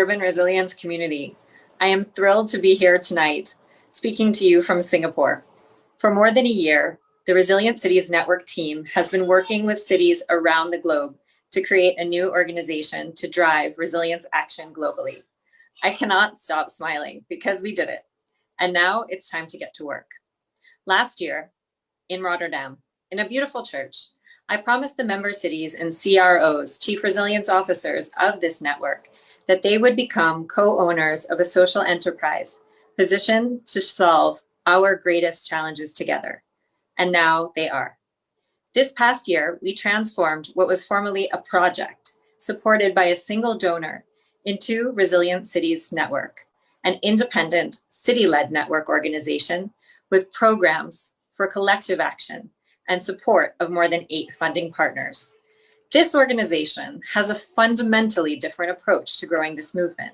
urban resilience community. I am thrilled to be here tonight, speaking to you from Singapore. For more than a year, the Resilient Cities Network team has been working with cities around the globe to create a new organization to drive resilience action globally. I cannot stop smiling because we did it. And now it's time to get to work. Last year, in Rotterdam, in a beautiful church, I promised the member cities and CROs, Chief Resilience Officers of this network, that they would become co-owners of a social enterprise positioned to solve our greatest challenges together. And now they are. This past year, we transformed what was formerly a project supported by a single donor into Resilient Cities Network, an independent city-led network organization with programs for collective action and support of more than 8 funding partners. This organization has a fundamentally different approach to growing this movement.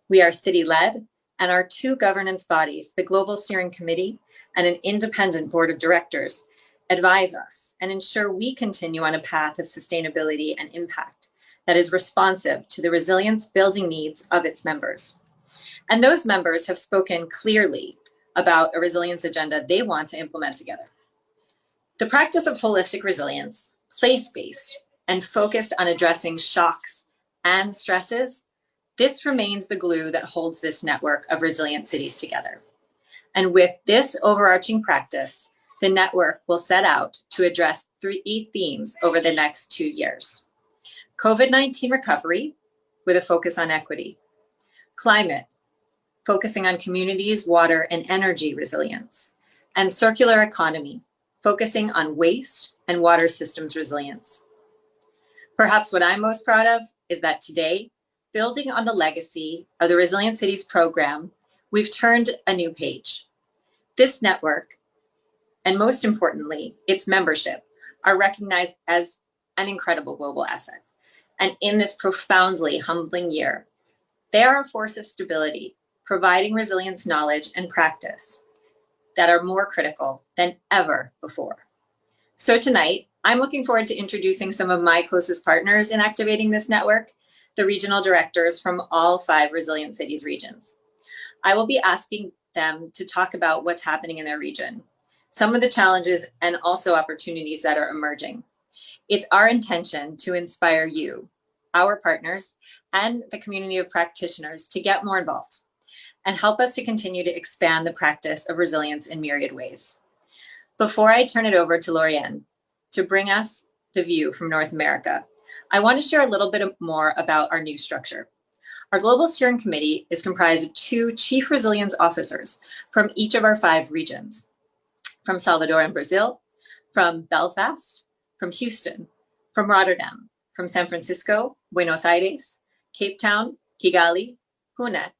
We are city-led, and our 2 governance bodies, the Global Steering Committee and an independent board of directors, advise us and ensure we continue on a path of sustainability and impact that is responsive to the resilience building needs of its members. And those members have spoken clearly about a resilience agenda they want to implement together. The practice of holistic resilience, place-based, and focused on addressing shocks and stresses, this remains the glue that holds this network of resilient cities together. And with this overarching practice, the network will set out to address 3 themes over the next 2 years. COVID-19 recovery, with a focus on equity. Climate, focusing on communities, water, and energy resilience. And circular economy, focusing on waste and water systems resilience. Perhaps what I'm most proud of is that today, building on the legacy of the Resilient Cities program, we've turned a new page. This network, and most importantly, its membership, are recognized as an incredible global asset. And in this profoundly humbling year, they are a force of stability, providing resilience knowledge and practice that are more critical than ever before. So tonight, I'm looking forward to introducing some of my closest partners in activating this network, the regional directors from all 5 Resilient Cities regions. I will be asking them to talk about what's happening in their region, some of the challenges and also opportunities that are emerging. It's our intention to inspire you, our partners, and the community of practitioners to get more involved and help us to continue to expand the practice of resilience in myriad ways. Before I turn it over to Lorianne to bring us the view from North America, I want to share a little bit more about our new structure. Our Global Steering Committee is comprised of 2 Chief Resilience Officers from each of our 5 regions, from Salvador and Brazil, from Belfast, from Houston, from Rotterdam, from San Francisco, Buenos Aires, Cape Town, Kigali, Pune,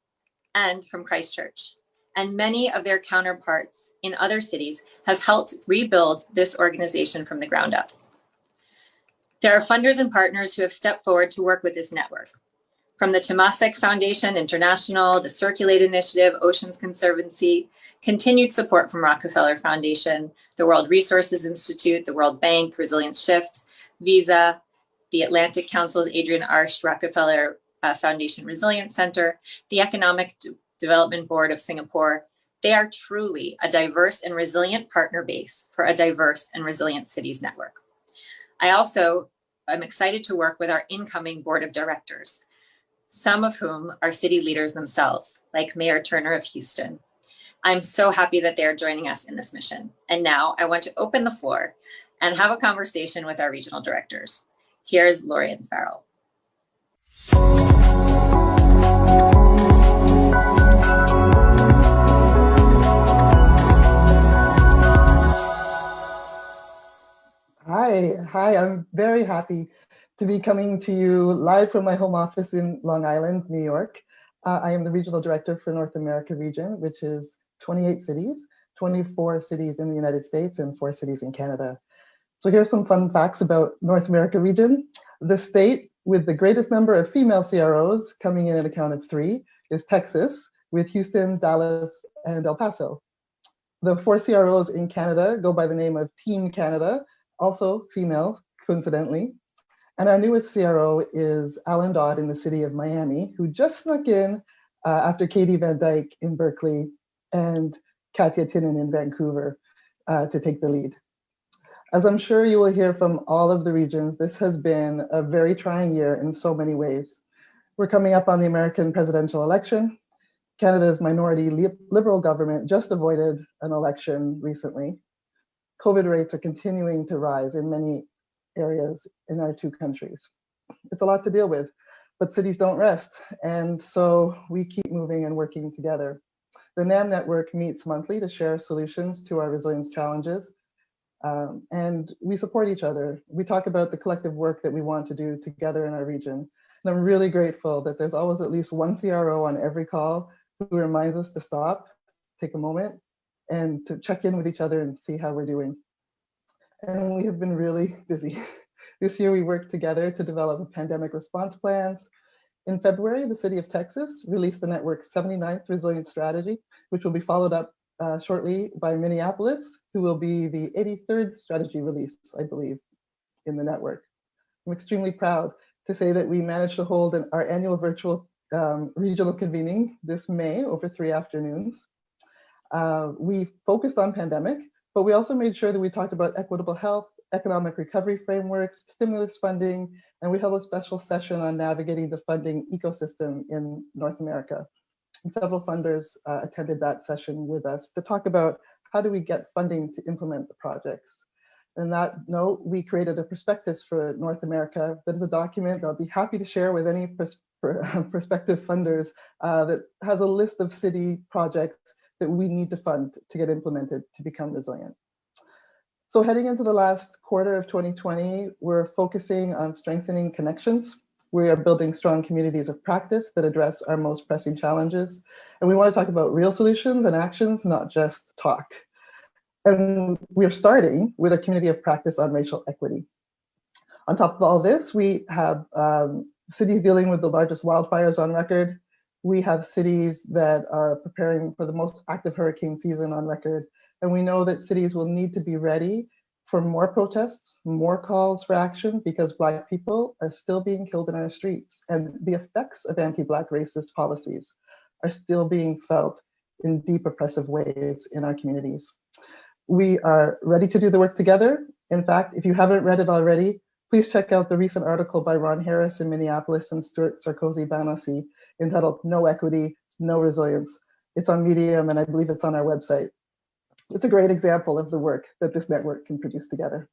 and from Christchurch. And many of their counterparts in other cities have helped rebuild this organization from the ground up. There are funders and partners who have stepped forward to work with this network. From the Temasek Foundation International, the Circulate Initiative, Oceans Conservancy, continued support from Rockefeller Foundation, the World Resources Institute, the World Bank, Resilience Shift, Visa, the Atlantic Council's Adrian Arsht Rockefeller Foundation Resilience Center, the Economic Development Board of Singapore. They are truly a diverse and resilient partner base for a diverse and resilient cities network. I also am excited to work with our incoming board of directors, some of whom are city leaders themselves, like Mayor Turner of Houston. I'm so happy that they are joining us in this mission. And now I want to open the floor and have a conversation with our regional directors. Here's Lorianne Farrell. Hi, I'm very happy to be coming to you live from my home office in Long Island, New York. I am the regional director for North America region, which is 28 cities, 24 cities in the United States and 4 cities in Canada. So here's some fun facts about North America region. The state with the greatest number of female CROs, coming in at a count of 3, is Texas, with Houston, Dallas, and El Paso. The 4 CROs in Canada go by the name of Team Canada, also female, coincidentally. And our newest CRO is Alan Dodd in the city of Miami, who just snuck in after Katie Van Dyke in Berkeley and Katya Tinen in Vancouver to take the lead. As I'm sure you will hear from all of the regions, this has been a very trying year in so many ways. We're coming up on the American presidential election. Canada's minority liberal government just avoided an election recently. COVID rates are continuing to rise in many areas in our two countries. It's a lot to deal with, but cities don't rest. And so we keep moving and working together. The NAM network meets monthly to share solutions to our resilience challenges. And we support each other. We talk about the collective work that we want to do together in our region. And I'm really grateful that there's always at least one CRO on every call who reminds us to stop, take a moment, and to check in with each other and see how we're doing. And we have been really busy. This year we worked together to develop pandemic response plans. In February, the city of Texas released the network's 79th resilience strategy, which will be followed up shortly by Minneapolis, who will be the 83rd strategy release, I believe, in the network. I'm extremely proud to say that we managed to hold our annual virtual regional convening this May over 3 afternoons. We focused on pandemic, but we also made sure that we talked about equitable health, economic recovery frameworks, stimulus funding, and we held a special session on navigating the funding ecosystem in North America. And several funders attended that session with us to talk about how do we get funding to implement the projects. And that note, we created a prospectus for North America that is a document that I'll be happy to share with any prospective funders that has a list of city projects that we need to fund to get implemented to become resilient. So heading into the last quarter of 2020, we're focusing on strengthening connections. We are building strong communities of practice that address our most pressing challenges. And we want to talk about real solutions and actions, not just talk. And we're starting with a community of practice on racial equity. On top of all this, we have cities dealing with the largest wildfires on record. We have cities that are preparing for the most active hurricane season on record. And we know that cities will need to be ready for more protests, more calls for action, because Black people are still being killed in our streets. And the effects of anti-Black racist policies are still being felt in deep oppressive ways in our communities. We are ready to do the work together. In fact, if you haven't read it already, please check out the recent article by Ron Harris in Minneapolis and Stuart Sarkozy-Banassi entitled "No Equity, No Resilience." It's on Medium, and I believe it's on our website. It's a great example of the work that this network can produce together.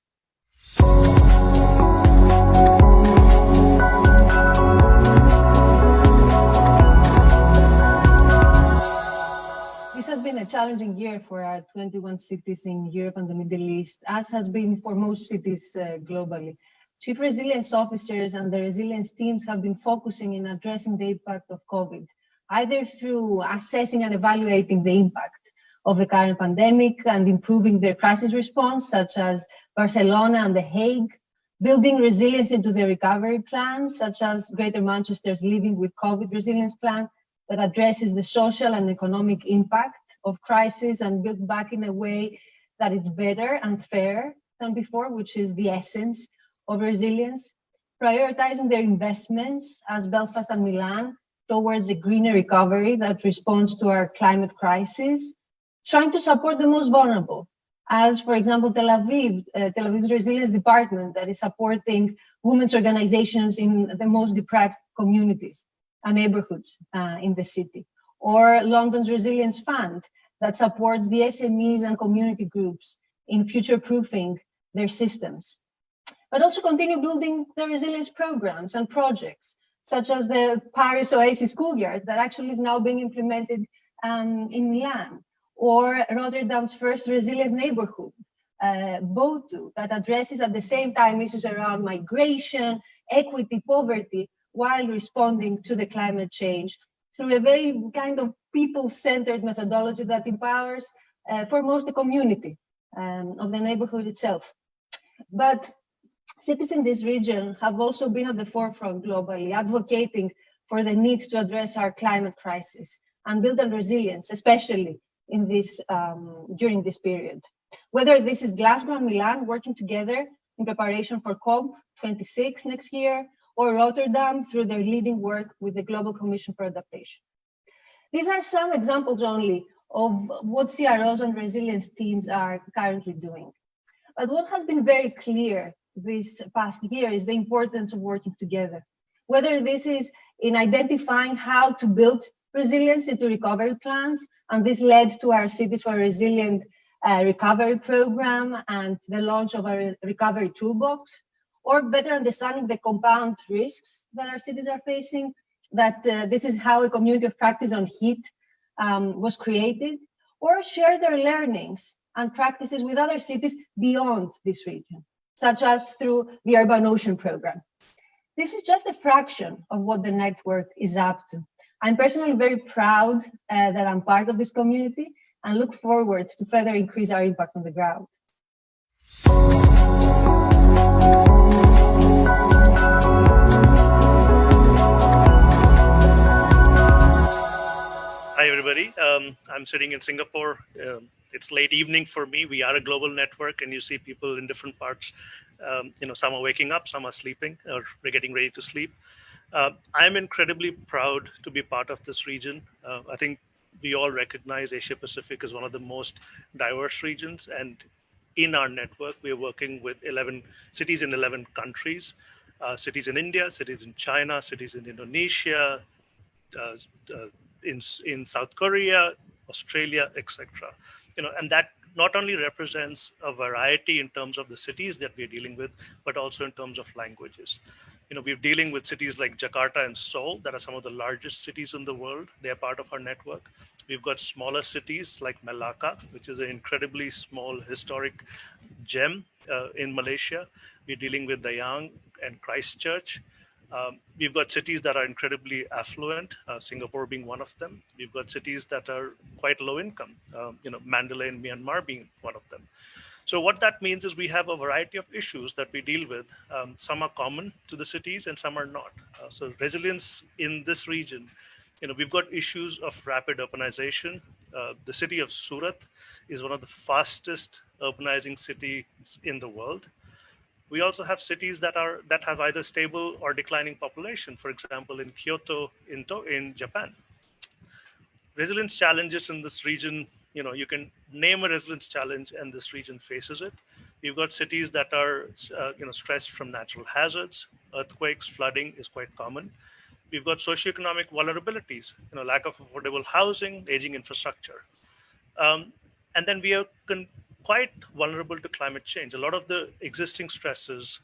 This has been a challenging year for our 21 cities in Europe and the Middle East, as has been for most cities globally. Chief resilience officers and the resilience teams have been focusing in addressing the impact of COVID, either through assessing and evaluating the impact of the current pandemic and improving their crisis response, such as Barcelona and The Hague, building resilience into the recovery plan, such as Greater Manchester's Living with COVID resilience plan that addresses the social and economic impact of crisis and built back in a way that is better and fair than before, which is the essence of resilience, prioritizing their investments as Belfast and Milan towards a greener recovery that responds to our climate crisis, trying to support the most vulnerable, as for example, Tel Aviv's resilience department that is supporting women's organizations in the most deprived communities and neighborhoods in the city, or London's Resilience Fund that supports the SMEs and community groups in future-proofing their systems. But also continue building the resilience programs and projects, such as the Paris Oasis Schoolyard that actually is now being implemented in Milan, or Rotterdam's first resilient neighborhood, Botu, that addresses at the same time issues around migration, equity, poverty, while responding to the climate change through a very kind of people-centered methodology that empowers foremost the community of the neighborhood itself. But cities in this region have also been at the forefront globally, advocating for the need to address our climate crisis and build on resilience, especially in this during this period. Whether this is Glasgow and Milan working together in preparation for COP26 next year, or Rotterdam through their leading work with the Global Commission for Adaptation. These are some examples only of what CROs and resilience teams are currently doing. But what has been very clear this past year is the importance of working together, whether this is in identifying how to build resilience into recovery plans, and this led to our Cities for Resilient recovery program and the launch of our recovery toolbox, or better understanding the compound risks that our cities are facing, that this is how a community of practice on heat was created, or share their learnings and practices with other cities beyond this region, such as through the Urban Ocean Program. This is just a fraction of what the network is up to. I'm personally very proud that I'm part of this community and look forward to further increase our impact on the ground. Hi, everybody. I'm sitting in Singapore. It's late evening for me. We are a global network, and you see people in different parts. Some are waking up, some are sleeping, or they're getting ready to sleep. I'm incredibly proud to be part of this region. I think we all recognize Asia Pacific as one of the most diverse regions, and in our network, we are working with 11 cities in 11 countries, cities in India, cities in China, cities in Indonesia, in South Korea, Australia, etc. And that not only represents a variety in terms of the cities that we're dealing with, but also in terms of languages. We're dealing with cities like Jakarta and Seoul that are some of the largest cities in the world. They're part of our network. We've got smaller cities like Melaka, which is an incredibly small historic gem in Malaysia. We're dealing with Dayang and Christchurch. We've got cities that are incredibly affluent, Singapore being one of them. We've got cities that are quite low income, Mandalay in Myanmar being one of them. So what that means is we have a variety of issues that we deal with. Some are common to the cities and some are not. So resilience in this region, we've got issues of rapid urbanization. The city of Surat is one of the fastest urbanizing cities in the world. We also have cities that have either stable or declining population. For example, in Kyoto, in Japan. Resilience challenges in this region, you can name a resilience challenge and this region faces it. We've got cities that are, stressed from natural hazards, earthquakes, flooding is quite common. We've got socioeconomic vulnerabilities, lack of affordable housing, aging infrastructure. And then we are quite vulnerable to climate change. A lot of the existing stresses,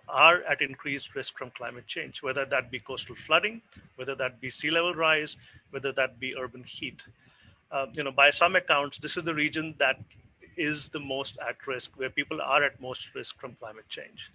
are at increased risk from climate change, whether that be coastal flooding, whether that be sea level rise, whether that be urban heat. By some accounts, this is the region that is the most at risk, where people are at most risk from climate change.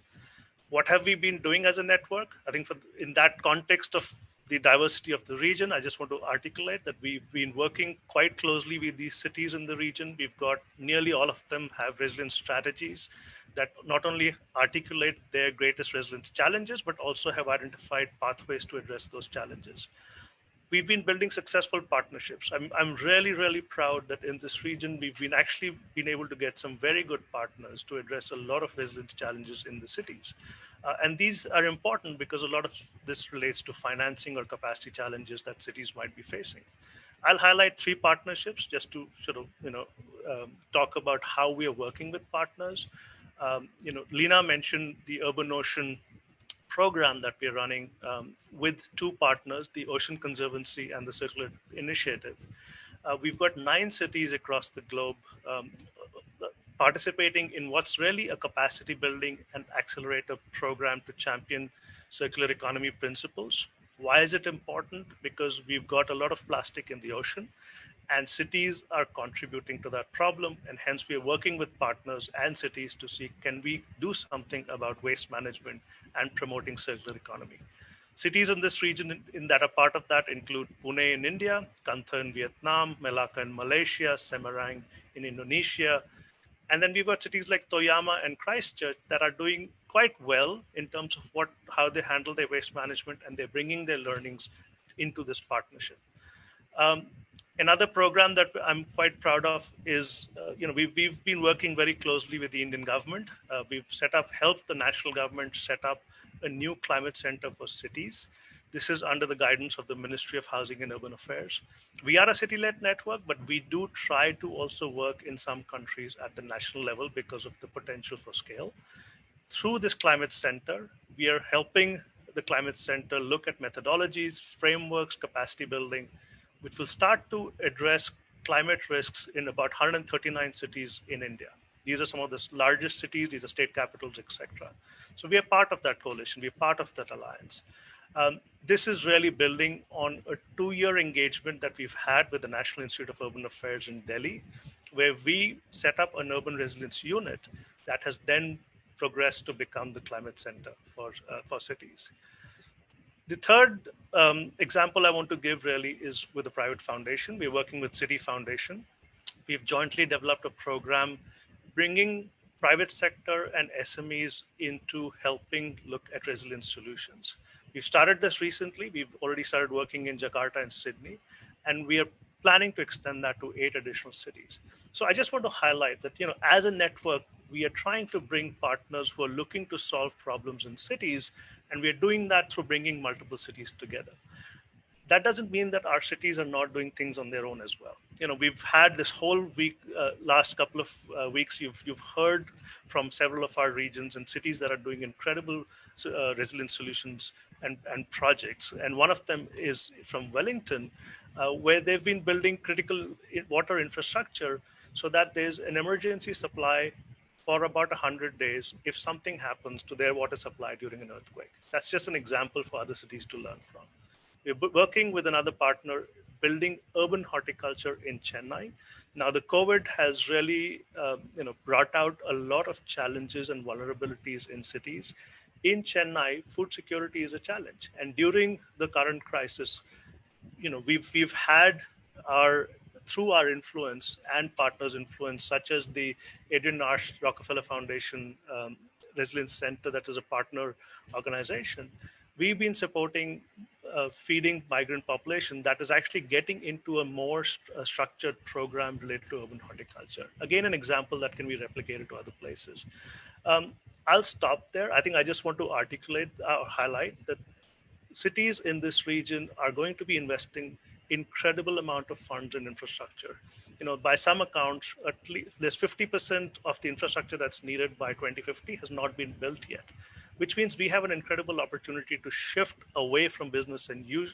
What have we been doing as a network? I think in that context of the diversity of the region, I just want to articulate that we've been working quite closely with these cities in the region. We've got nearly all of them have resilience strategies that not only articulate their greatest resilience challenges, but also have identified pathways to address those challenges. We've been building successful partnerships. I'm really, really proud that in this region, we've been able to get some very good partners to address a lot of resilience challenges in the cities. And these are important because a lot of this relates to financing or capacity challenges that cities might be facing. I'll highlight 3 partnerships just to sort of, talk about how we are working with partners. Lena mentioned the Urban Ocean program that we're running with 2 partners, the Ocean Conservancy and the Circular Initiative. We've got 9 cities across the globe participating in what's really a capacity building and accelerator program to champion circular economy principles. Why is it important? Because we've got a lot of plastic in the ocean, and cities are contributing to that problem. And hence we are working with partners and cities to see, can we do something about waste management and promoting circular economy? Cities in this region that are part of that include Pune in India, Kantha in Vietnam, Melaka in Malaysia, Semarang in Indonesia. And then we've got cities like Toyama and Christchurch that are doing quite well in terms of how they handle their waste management, and they're bringing their learnings into this partnership. Another program that I'm quite proud of is, we've been working very closely with the Indian government. We've helped the national government set up a new climate center for cities. This is under the guidance of the Ministry of Housing and Urban Affairs. We are a city-led network, but we do try to also work in some countries at the national level because of the potential for scale. Through this climate center, we are helping the climate center look at methodologies, frameworks, capacity building, which will start to address climate risks in about 139 cities in India. These are some of the largest cities, these are state capitals, etc. So we are part of that coalition, we are part of that alliance. This is really building on a 2-year engagement that we've had with the National Institute of Urban Affairs in Delhi, where we set up an urban resilience unit that has then progressed to become the climate center for cities. The third example I want to give really is with a private foundation. We're working with City Foundation. We've jointly developed a program bringing private sector and SMEs into helping look at resilience solutions. We've started this recently. We've already started working in Jakarta and Sydney, and we are planning to extend that to 8 additional cities. So I just want to highlight that, as a network, we are trying to bring partners who are looking to solve problems in cities, and we are doing that through bringing multiple cities together. That doesn't mean that our cities are not doing things on their own as well. We've had this whole week, last couple of weeks, you've heard from several of our regions and cities that are doing incredible resilience solutions and projects. And one of them is from Wellington, where they've been building critical water infrastructure so that there's an emergency supply for about 100 days if something happens to their water supply during an earthquake. That's just an example for other cities to learn from. We're working with another partner, building urban horticulture in Chennai. Now, the COVID has really brought out a lot of challenges and vulnerabilities in cities. In Chennai, food security is a challenge. And during the current crisis, we've had through our influence and partners' influence, such as the Adrian Nash Rockefeller Foundation Resilience Center, that is a partner organization, we've been supporting feeding migrant population that is actually getting into a more structured program related to urban horticulture. Again, an example that can be replicated to other places. I'll stop there. I think I just want to articulate or highlight that cities in this region are going to be investing incredible amount of funds in infrastructure. By some accounts, at least there's 50% of the infrastructure that's needed by 2050 has not been built yet, which means we have an incredible opportunity to shift away from business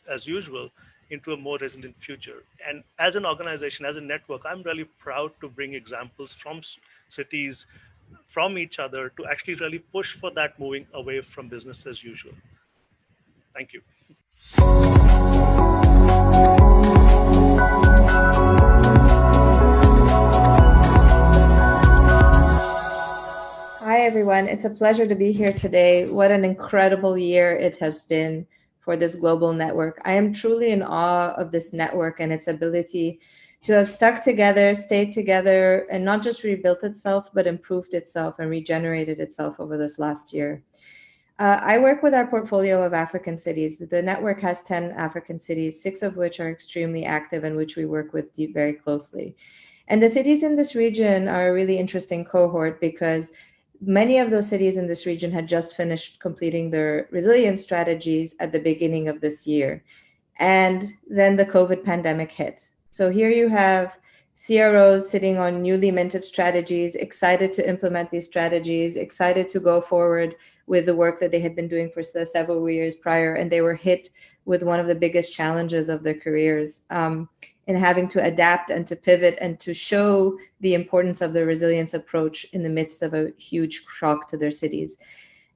as usual into a more resilient future. And as an organization, as a network, I'm really proud to bring examples from cities, from each other, to actually really push for that moving away from business as usual. Thank you. Hi, everyone. It's a pleasure to be here today. What an incredible year it has been for this global network. I am truly in awe of this network and its ability to have stuck together, stayed together, and not just rebuilt itself, but improved itself and regenerated itself over this last year. I work with our portfolio of African cities. The network has 10 African cities, 6 of which are extremely active and which we work with very closely. And the cities in this region are a really interesting cohort because many of those cities in this region had just finished completing their resilience strategies at the beginning of this year. And then the COVID pandemic hit. So here you have CROs sitting on newly minted strategies, excited to implement these strategies, excited to go forward with the work that they had been doing for several years prior. And they were hit with one of the biggest challenges of their careers in having to adapt and to pivot and to show the importance of the resilience approach in the midst of a huge shock to their cities.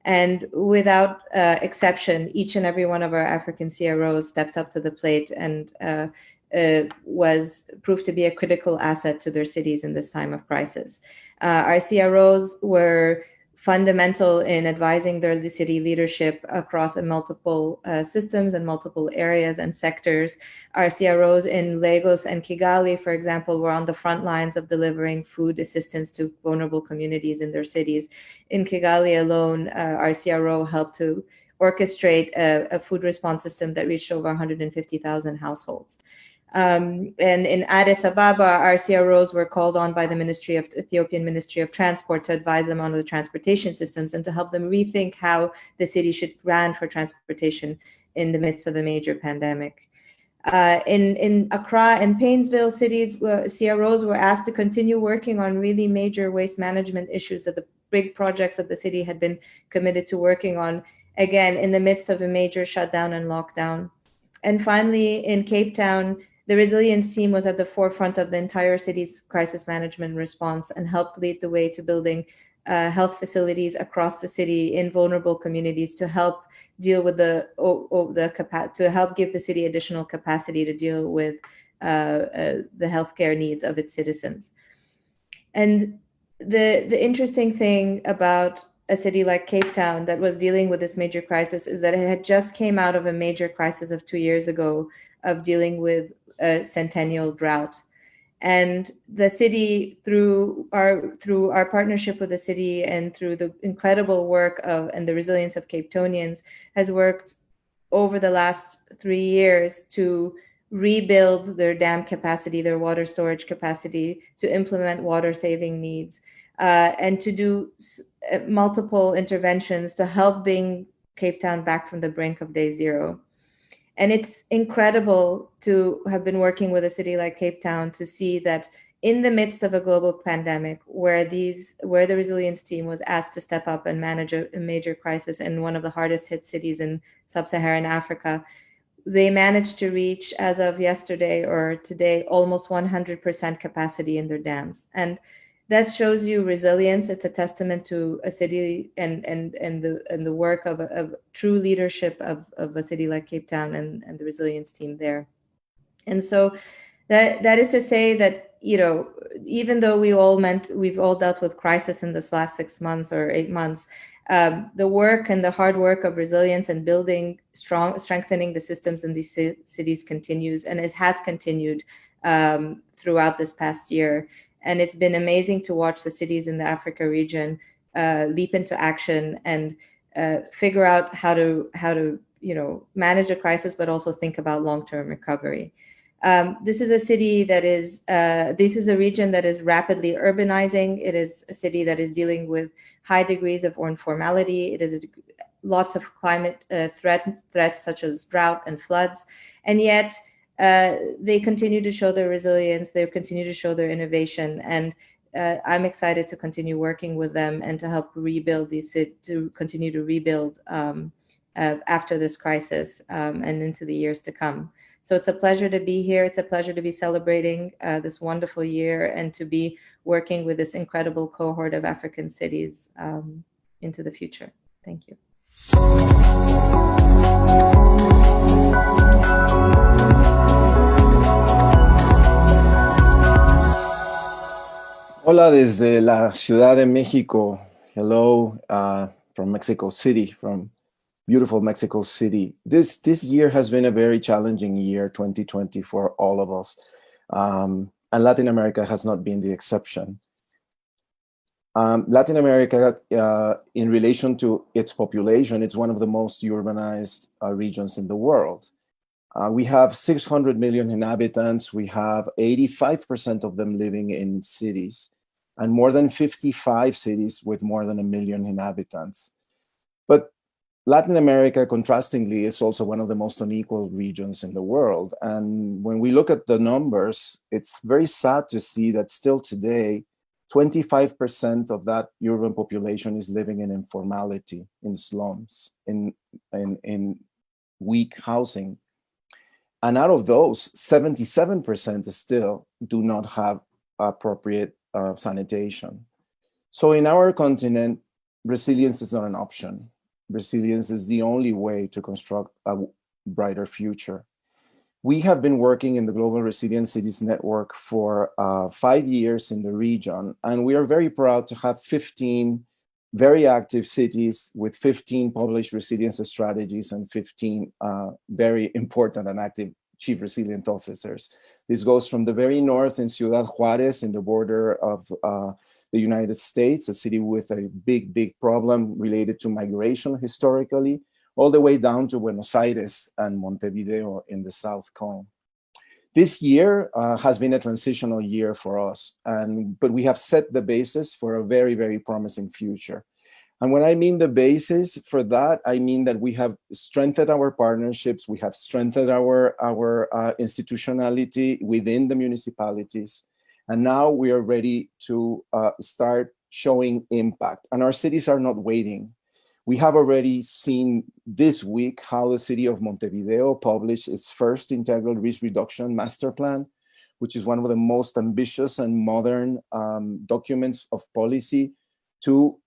And without exception, each and every one of our African CROs stepped up to the plate and was proved to be a critical asset to their cities in this time of crisis. Our CROs were fundamental in advising the city leadership across multiple systems and multiple areas and sectors. Our CROs in Lagos and Kigali, for example, were on the front lines of delivering food assistance to vulnerable communities in their cities. In Kigali alone, our CRO helped to orchestrate a food response system that reached over 150,000 households. And in Addis Ababa, our CROs were called on by the Ethiopian Ministry of Transport to advise them on the transportation systems and to help them rethink how the city should plan for transportation in the midst of a major pandemic. In Accra and Painesville cities, CROs were asked to continue working on really major waste management issues that the big projects that the city had been committed to working on, again, in the midst of a major shutdown and lockdown. And finally, in Cape Town, the resilience team was at the forefront of the entire city's crisis management response and helped lead the way to building health facilities across the city in vulnerable communities to help deal with to help give the city additional capacity to deal with the healthcare needs of its citizens. And the interesting thing about a city like Cape Town that was dealing with this major crisis is that it had just came out of a major crisis of 2 years ago of dealing with a centennial drought. And the city, through our partnership with the city and through the incredible work and the resilience of Cape Townians, has worked over the last 3 years to rebuild their dam capacity, their water storage capacity, to implement water saving needs, and to do multiple interventions to help bring Cape Town back from the brink of day zero. And it's incredible to have been working with a city like Cape Town to see that in the midst of a global pandemic, where the resilience team was asked to step up and manage a major crisis in one of the hardest hit cities in sub-Saharan Africa, they managed to reach, as of yesterday or today, almost 100% capacity in their dams. And that shows you resilience. It's a testament to a city and the work of true leadership of a city like Cape Town and the resilience team there. And so that is to say that, you know, even though we've all dealt with crisis in this last 6 months or 8 months, the work and the hard work of resilience and strengthening the systems in these cities continues, and it has continued throughout this past year. And it's been amazing to watch the cities in the Africa region leap into action and figure out how to manage a crisis, but also think about long-term recovery. This is a region that is rapidly urbanizing. It is a city that is dealing with high degrees of informality. It is lots of climate threats such as drought and floods, and yet they continue to show their resilience. They continue to show their innovation, and I'm excited to continue working with them and to help continue to rebuild after this crisis and into the years to come. So it's a pleasure to be here. It's a pleasure to be celebrating this wonderful year and to be working with this incredible cohort of African cities into the future. Thank you. Hola desde la Ciudad de México. Hello from Mexico City, from beautiful Mexico City. This year has been a very challenging year, 2020, for all of us. And Latin America has not been the exception. Latin America, in relation to its population, it's one of the most urbanized regions in the world. We have 600 million inhabitants. We have 85% of them living in cities, and more than 55 cities with more than 1 million inhabitants. But Latin America, contrastingly, is also one of the most unequal regions in the world. And when we look at the numbers, it's very sad to see that still today, 25% of that urban population is living in informality, in slums, in weak housing. And out of those, 77% still do not have appropriate sanitation. So in our continent, resilience is not an option. Resilience is the only way to construct a brighter future. We have been working in the Global Resilient Cities Network for 5 years in the region, and we are very proud to have 15 very active cities with 15 published resilience strategies and 15 very important and active chief resilient officers. This goes from the very north in Ciudad Juárez, in the border of the United States, a city with a big problem related to migration historically, all the way down to Buenos Aires and Montevideo in the South Cone. This year has been a transitional year for us, but we have set the basis for a very, very promising future. And when I mean the basis for that, I mean that we have strengthened our partnerships, we have strengthened our institutionality within the municipalities, and now we are ready to start showing impact. And our cities are not waiting. We have already seen this week how the city of Montevideo published its first integral risk reduction master plan, which is one of the most ambitious and modern documents of policy to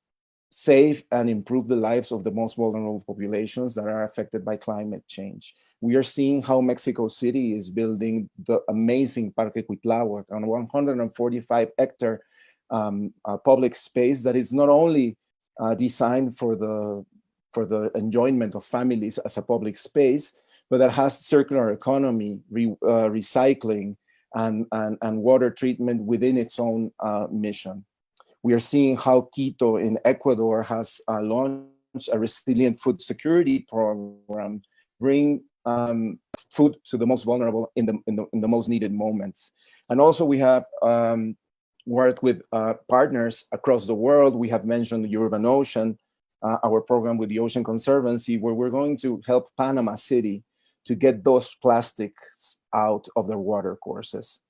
save and improve the lives of the most vulnerable populations that are affected by climate change. We are seeing how Mexico City is building the amazing Parque Cuitláhuac, on 145-hectare public space that is not only designed for the enjoyment of families as a public space, but that has circular economy, recycling, and water treatment within its own mission. We are seeing how Quito in Ecuador has launched a resilient food security program, bring food to the most vulnerable in the most needed moments. And also we have worked with partners across the world. We have mentioned the Urban Ocean, our program with the Ocean Conservancy, where we're going to help Panama City to get those plastics out of their water courses.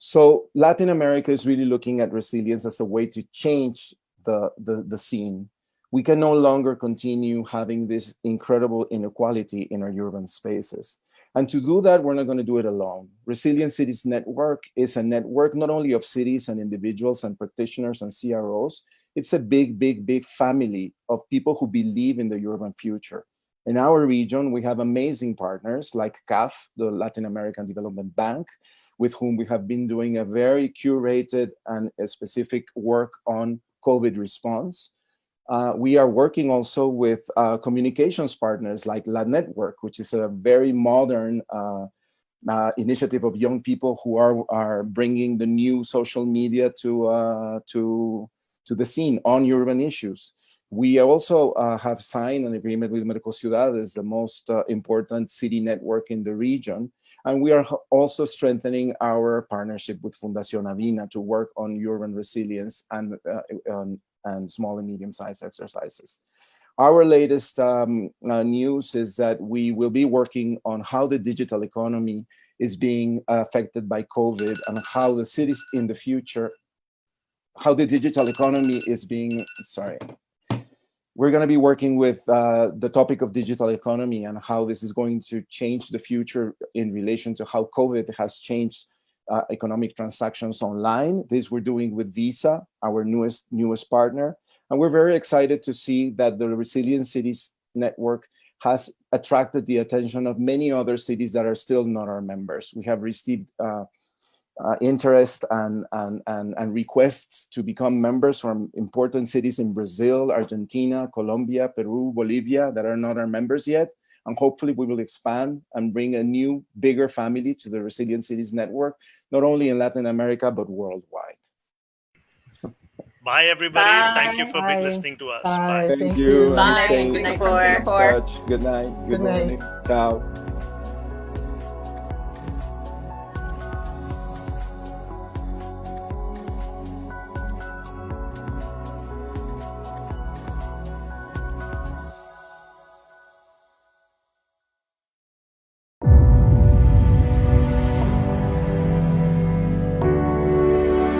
So Latin America is really looking at resilience as a way to change the scene. We can no longer continue having this incredible inequality in our urban spaces. And to do that, we're not going to do it alone. Resilient Cities Network is a network not only of cities and individuals and practitioners and CROs, it's a big, big, big family of people who believe in the urban future. In our region, we have amazing partners like CAF, the Latin American Development Bank, with whom we have been doing a very curated and a specific work on COVID response. We are working also with communications partners like La Network, which is a very modern initiative of young people who are bringing the new social media to the scene on urban issues. We also have signed an agreement with Mercociudades, the most important city network in the region. And we are also strengthening our partnership with Fundación Avina to work on urban resilience and small and medium-sized exercises. Our latest news is that we will be working on how the digital economy is being affected by COVID and how the cities in the future, how the digital economy is being, we're going to be working with the topic of digital economy and how this is going to change the future in relation to how COVID has changed economic transactions online. This we're doing with Visa, our newest partner. And we're very excited to see that the Resilient Cities Network has attracted the attention of many other cities that are still not our members. We have received interest and requests to become members from important cities in Brazil, Argentina, Colombia, Peru, Bolivia that are not our members yet. And hopefully we will expand and bring a new, bigger family to the Resilient Cities Network, not only in Latin America, but worldwide. Bye, everybody. Bye. Thank you for listening to us. Bye. Bye. Thank you. Bye. And stay Good night in from Singapore. touch. Good night. Good Good night. morning. Ciao.